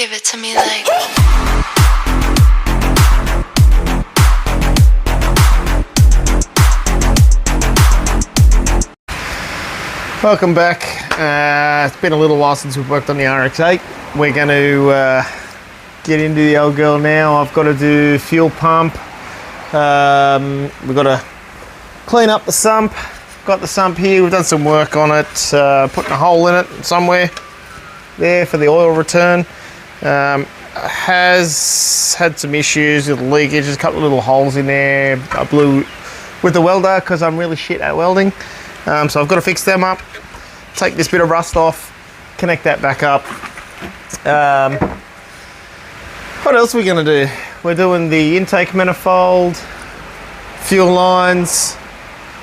Give it to me like. Welcome back. It's been a little while since we've worked on the RX8. We're going to get into the old girl now. I've got to do fuel pump. We've got to clean up the sump. Got the sump here. We've done some work on it, putting a hole in it somewhere there for the oil return. Has had some issues with leakage. There's a couple of little holes in there. I blew with the welder because I'm really shit at welding. So I've got to fix them up, take this bit of rust off, connect that back up. What else are we going to do? We're doing the intake manifold, fuel lines.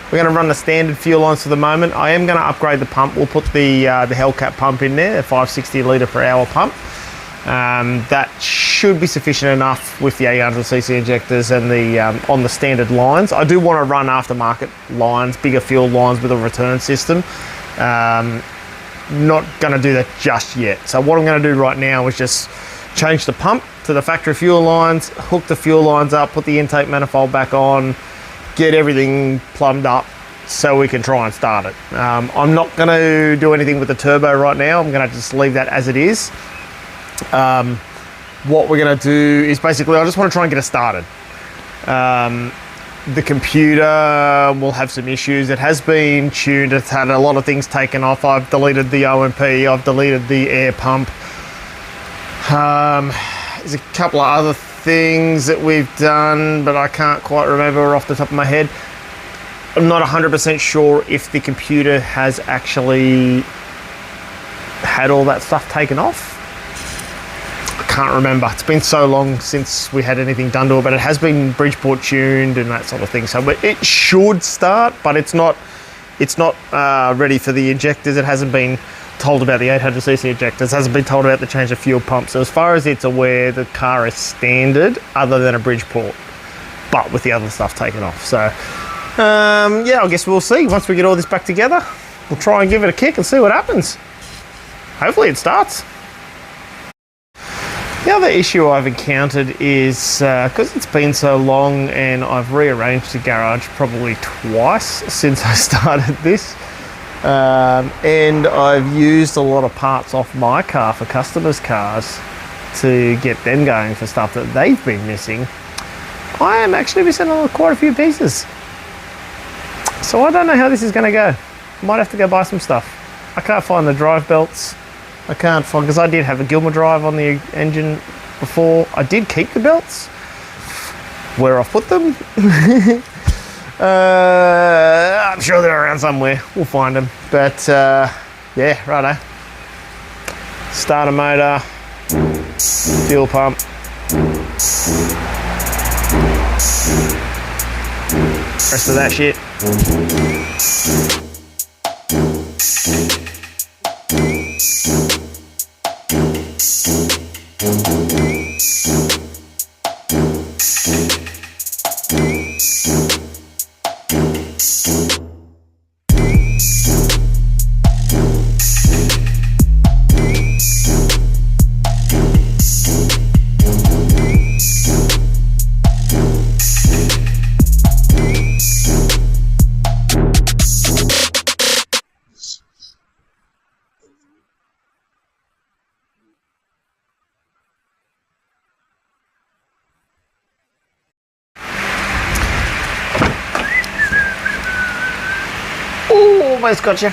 We're going to run the standard fuel lines for the moment. I am going to upgrade the pump. We'll put the Hellcat pump in there, a 560 litre per hour pump. That should be sufficient enough with the 800cc injectors and the on the standard lines. I do want to run aftermarket lines, bigger fuel lines with a return system. Not going to do that just yet. So what I'm going to do right now is just change the pump to the factory fuel lines, hook the fuel lines up, put the intake manifold back on, get everything plumbed up so we can try and start it. I'm not going to do anything with the turbo right now. I'm going to just leave that as it is. What we're going to do is basically, I just want to try and get it started. The computer will have some issues. It has been tuned. It's had a lot of things taken off. I've deleted the OMP. I've deleted the air pump. There's a couple of other things that we've done, but I can't quite remember off the top of my head. I'm not 100% sure if the computer has actually had all that stuff taken off. Can't remember. It's been so long since we had anything done to it, but it has been Bridgeport tuned and that sort of thing. So it should start, but it's not ready for the injectors. It hasn't been told about the 800cc injectors. It hasn't been told about the change of fuel pump. So as far as it's aware, the car is standard other than a Bridgeport, but with the other stuff taken off. So yeah, I guess we'll see. Once we get all this back together, we'll try and give it a kick and see what happens. Hopefully it starts. The other issue I've encountered is, because it's been so long and I've rearranged the garage probably twice since I started this, and I've used a lot of parts off my car for customers' cars to get them going for stuff that they've been missing. I am actually missing quite a few pieces. So I don't know how this is going to go. Might have to go buy some stuff. I can't find the drive belts. I can't find, because I did have a Gilmer drive on the engine before. I did keep the belts. Where I put them? I'm sure they're around somewhere. We'll find them. But yeah, righto. Starter motor, fuel pump. Rest of that shit. Almost got you.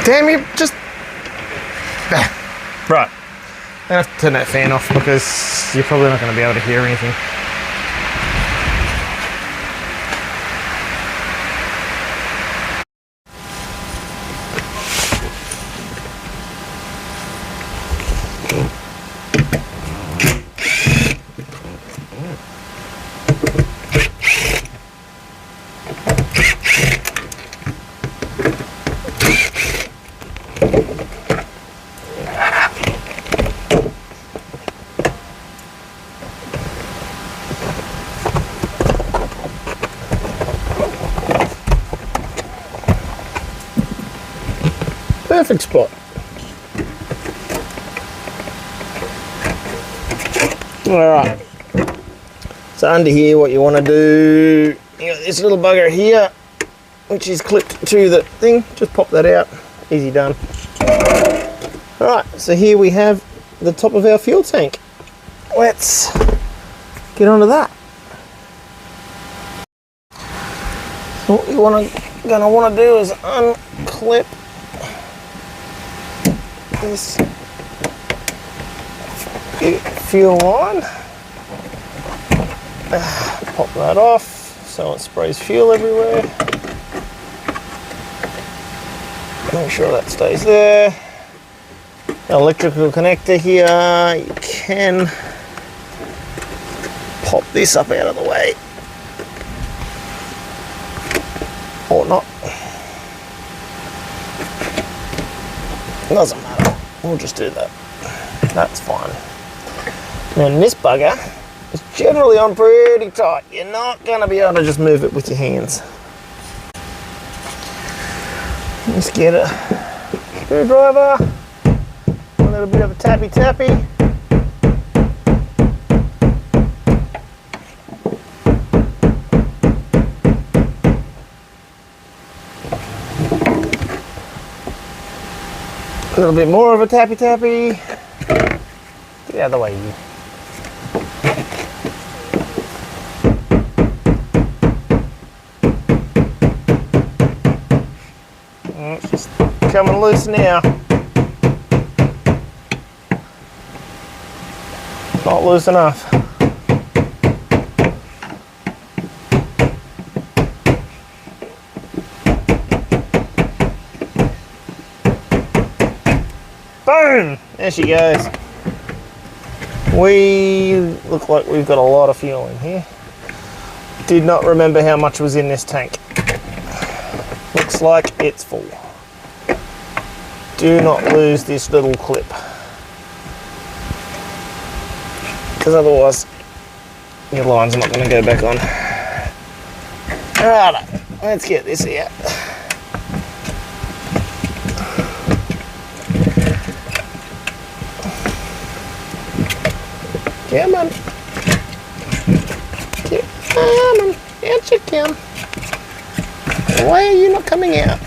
Damn you, just... Right. I have to turn that fan off because you're probably not going to be able to hear anything. perfect spot. Alright, so under here what you want to do, you got this little bugger here which is clipped to the thing, just pop that out, easy done. Alright, so here we have the top of our fuel tank. Let's get onto that. So what you're gonna want to do is unclip this fuel line, pop that off so it sprays fuel everywhere. Make sure that stays there. Electrical connector here, you can pop this up out of the way or not, doesn't matter, we'll just do that, that's fine. Now this bugger is generally on pretty tight, you're not going to be able to just move it with your hands. Let's get a screwdriver, a little bit of a tappy tappy. A little bit more of a tappy tappy. Get out of the way, you. It's just coming loose now. Not loose enough. Boom! There she goes. We look like we've got a lot of fuel in here. Did not remember how much was in this tank. Looks like it's full. Do not lose this little clip, because otherwise your line's not going to go back on. Alright, let's get this out. Come on. Come on. Out you come. Why are you not coming out?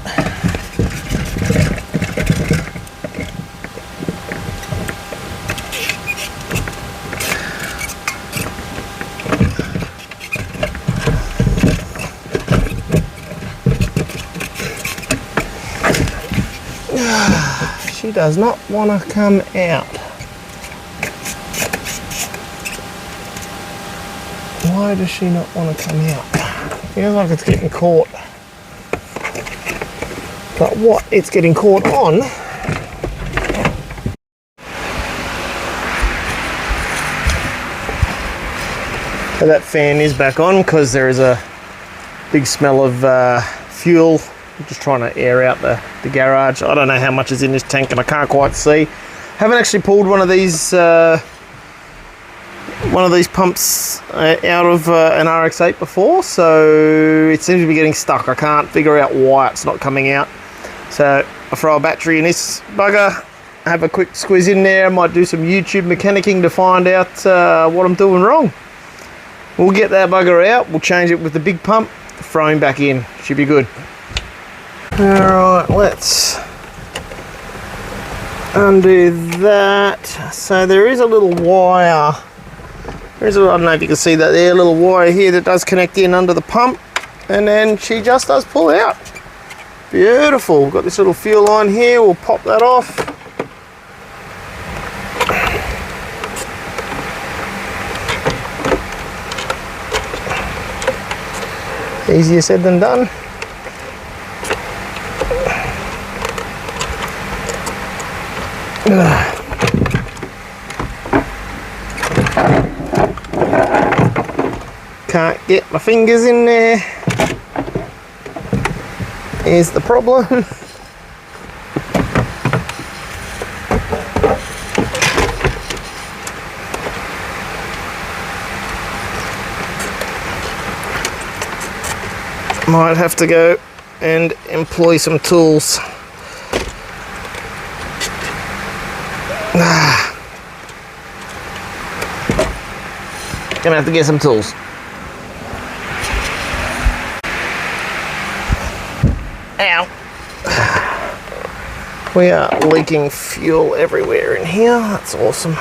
She does not want to come out. Why does she not want to come out? Feels like it's getting caught. But what it's getting caught on so that fan is back on because there is a big smell of fuel. I'm just trying to air out the garage. I don't know how much is in this tank and I can't quite see. Haven't actually pulled one of these pumps out of an RX8 before, so it seems to be getting stuck. I can't figure out why it's not coming out. So I throw a battery in this bugger, have a quick squeeze in there, might do some YouTube mechanicking to find out what I'm doing wrong. We'll get that bugger out, we'll change it with the big pump, throw him back in, should be good. Alright, let's undo that. So there is a little wire. I don't know if you can see that there, a little wire here that does connect in under the pump, and then she just does pull out. Beautiful. We've got this little fuel line here, we'll pop that off. Easier said than done. Can't get my fingers in there. Here's the problem. Might have to go and employ some tools. Gonna have to get some tools. Ow. We are leaking fuel everywhere in here. That's awesome.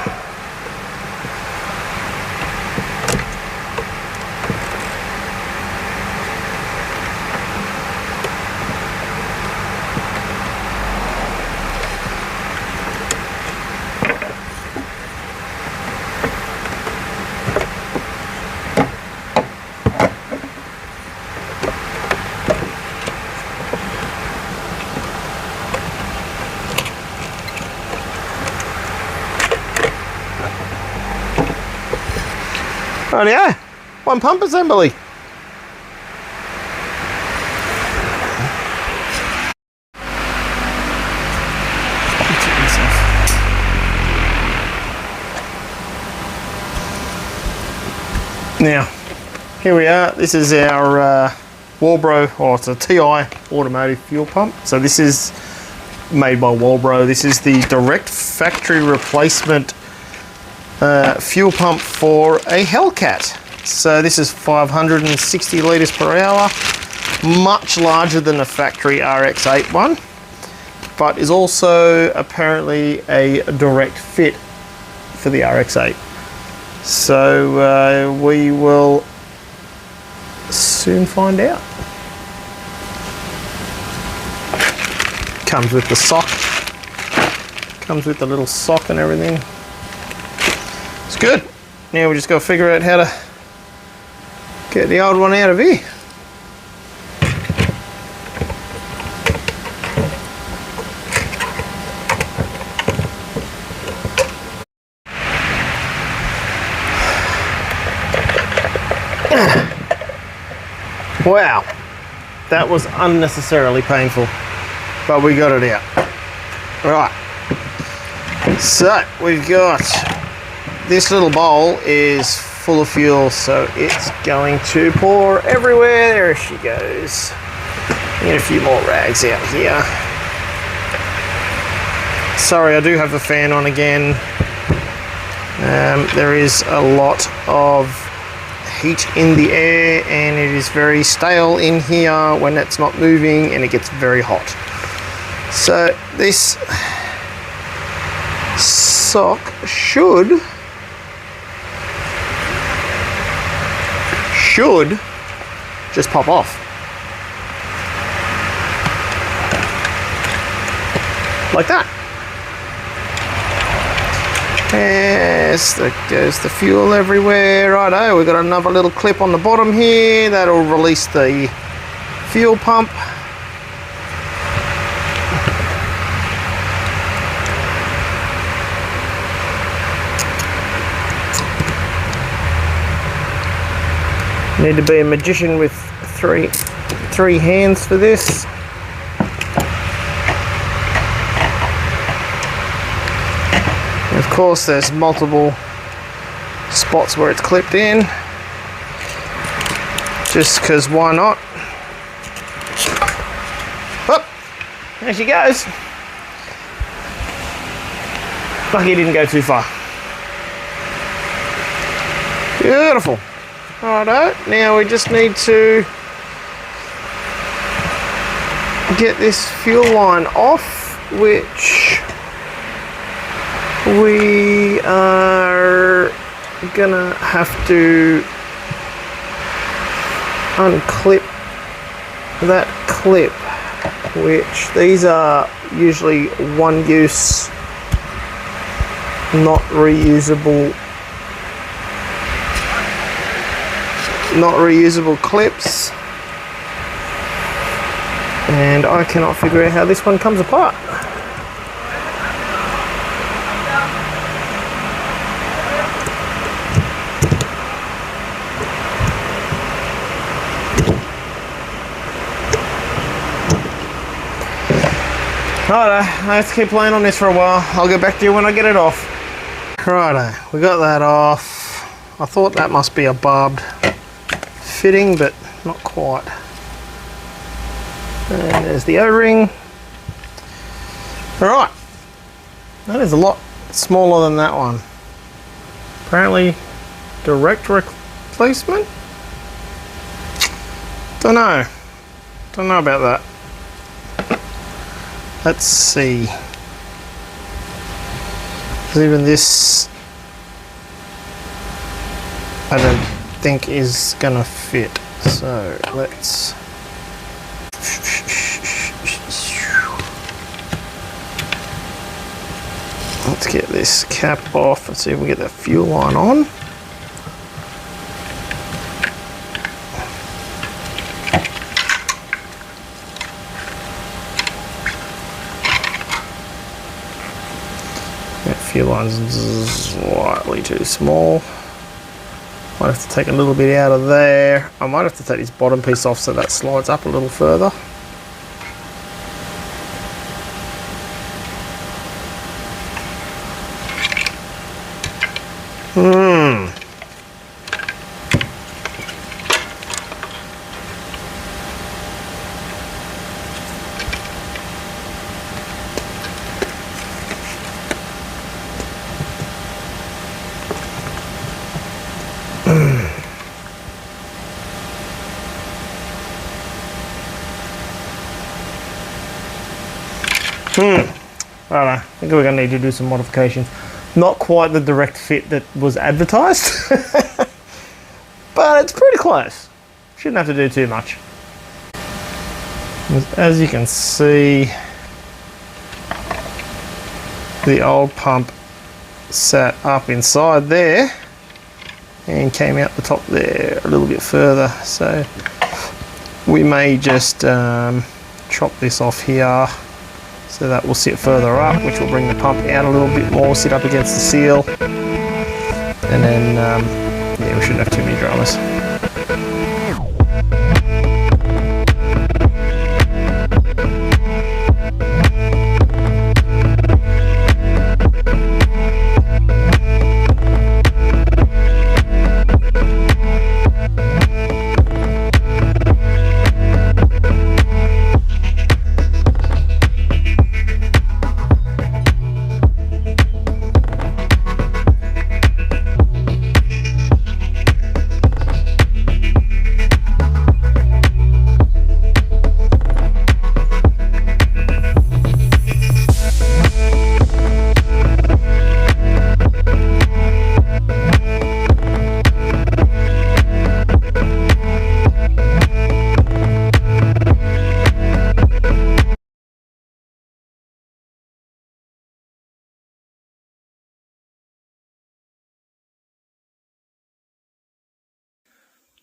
Rightio, one pump assembly. Now, here we are. This is our Walbro, or it's a TI automotive fuel pump. So this is made by Walbro. This is the direct factory replacement fuel pump for a Hellcat. So this is 560 litres per hour, much larger than the factory RX8 one, but is also apparently a direct fit for the RX8. So we will soon find out. Comes with the sock, comes with the little sock and everything. It's good. Now we just got to figure out how to get the old one out of here. Wow, that was unnecessarily painful, but we got it out. Right, so we've got this little bowl is full of fuel, so it's going to pour everywhere. There she goes. Get a few more rags out here. Sorry, I do have the fan on again. There is a lot of heat in the air and it is very stale in here when it's not moving, and it gets very hot. So this sock should just pop off. Like that. Yes, there goes the fuel everywhere. Righto, we've got another little clip on the bottom here that'll release the fuel pump. Need to be a magician with three hands for this. And of course, there's multiple spots where it's clipped in, just because why not? Oh, there she goes. Lucky it didn't go too far. Beautiful. Righto, now we just need to get this fuel line off, which we are gonna have to unclip that clip, which these are usually one use, not reusable clips, and I cannot figure out how this one comes apart. Righto, let's keep playing on this for a while. I'll get back to you when I get it off. Righto, we got that off. I thought that must be a barbed fitting, but not quite. And there's the O-ring. Alright, that is a lot smaller than that one. Apparently direct replacement? Don't know about that. Let's see. Even this I don't think is gonna fit, so let's get this cap off and see if we get the fuel line on. That fuel line's slightly too small. Might have to take a little bit out of there. I might have to take this bottom piece off so that slides up a little further. I think we're going to need to do some modifications. Not quite the direct fit that was advertised, but it's pretty close. Shouldn't have to do too much. As you can see, the old pump sat up inside there and came out the top there a little bit further. So we may just chop this off here. So that will sit further up, which will bring the pump out a little bit more, sit up against the seal. And then, yeah, we shouldn't have too many dramas.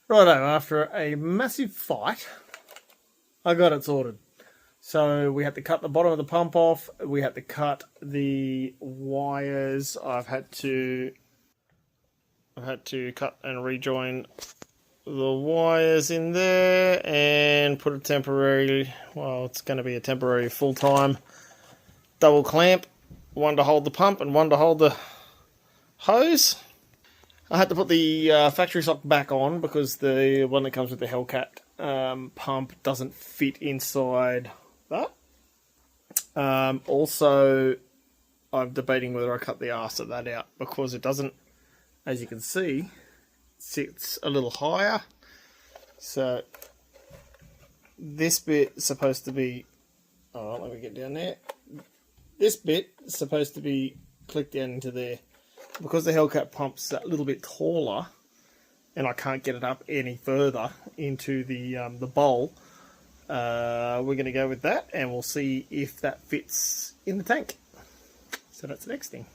Righto, after a massive fight, I got it sorted. So we had to cut the bottom of the pump off, we had to cut the wires, I've had to cut and rejoin the wires in there and put a temporary, well, it's going to be a temporary full-time double clamp, one to hold the pump and one to hold the hose. I had to put the factory sock back on because the one that comes with the Hellcat pump doesn't fit inside that. Also, I'm debating whether I cut the arse of that out because it doesn't, as you can see, sits a little higher. So this bit is supposed to be, oh, let me get down there. This bit is supposed to be clicked down into there. Because the Hellcat pump's a little bit taller and I can't get it up any further into the bowl, we're going to go with that and we'll see if that fits in the tank. So that's the next thing.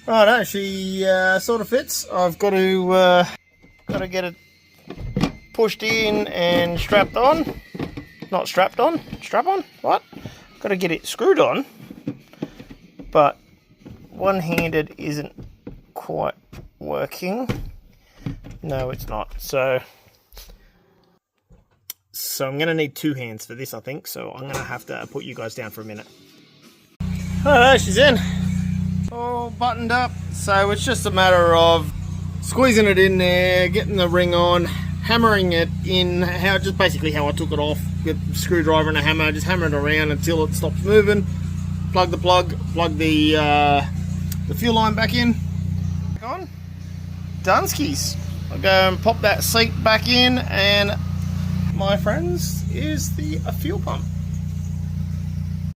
Righto, she sort of fits. I've got to get it pushed in and strapped on. Not strapped on, strap on, what? Got to get it screwed on, but one-handed isn't quite working. No, it's not. So I'm going to need two hands for this, I think. So I'm going to have to put you guys down for a minute. Alright, she's in. All buttoned up. So it's just a matter of squeezing it in there, getting the ring on, hammering it in, basically how I took it off with a screwdriver and a hammer, just hammer it around until it stops moving. plug the fuel line back in. Back on. Dunskies. I'll go and pop that seat back in, and my friends, is the fuel pump.